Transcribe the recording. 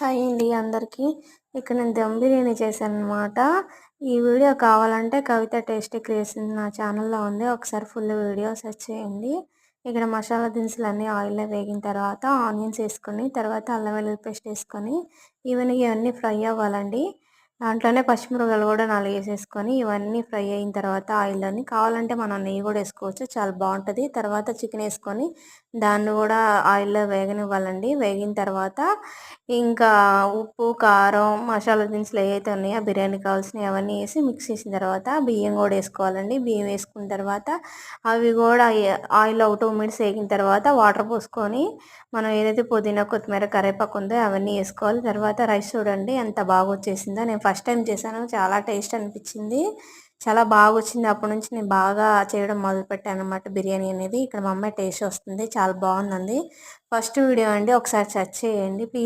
Hi అండి అందరికీ. ఇక్కడ నేను దమ్ బిర్యానీ చేశాననమాట. ఈ వీడియో కావాలంటే కవిత టేస్టీ క్రియేషన్స్ నా ఛానల్లో ఉంది. ఒకసారి ఫుల్ వీడియో సెర్చ్ చేయండి. ఇక్కడ మసాలా దినుసులన్నీ ఆయిల్లో వేగిన తర్వాత ఆనియన్స్ వేసుకొని, తర్వాత అల్లం వెల్లుల్లి పేస్ట్ వేసుకొని ఇవన్నీ ఫ్రై అవ్వాలండి. దాంట్లోనే పచ్చిమిరపకాయలు కూడా 4 వేసేసుకొని ఇవన్నీ ఫ్రై అయిన తర్వాత ఆయిల్లోని కావాలంటే మనం నెయ్యి కూడా వేసుకోవచ్చు, చాలా బాగుంటుంది. తర్వాత చికెన్ వేసుకొని దాన్ని కూడా ఆయిల్లో వేగనివ్వాలండి. వేగిన తర్వాత ఇంకా ఉప్పు, కారం, మసాలా దినుసులు ఏవైతే ఉన్నాయో బిర్యానీకి కావాల్సినవి అవన్నీ వేసి మిక్స్ చేసిన తర్వాత బియ్యం కూడా వేసుకోవాలండి. బియ్యం వేసుకున్న తర్వాత అవి కూడా ఆయిల్లో ఒక 2 మినిట్స్ వేగిన తర్వాత వాటర్ పోసుకొని మనం ఏదైతే పుదీనా, కొత్తిమీర, కరివేపాకు ఉందో అవన్నీ వేసుకోవాలి. తర్వాత రైస్ చూడండి ఎంత బాగా వచ్చేసిందో. నేను ఫస్ట్ టైం చేశాను, చాలా టేస్ట్ అనిపించింది, చాలా బాగా వచ్చింది. అప్పటి నుంచి నేను బాగా చేయడం మొదలుపెట్టాను అనమాట బిర్యానీ అనేది. ఇక్కడ మా అమ్మాయి టేస్ట్ వస్తుంది, చాలా బాగుందండి. ఫస్ట్ వీడియో అండి, ఒకసారి సెర్చ్ చేయండి ప్లీజ్.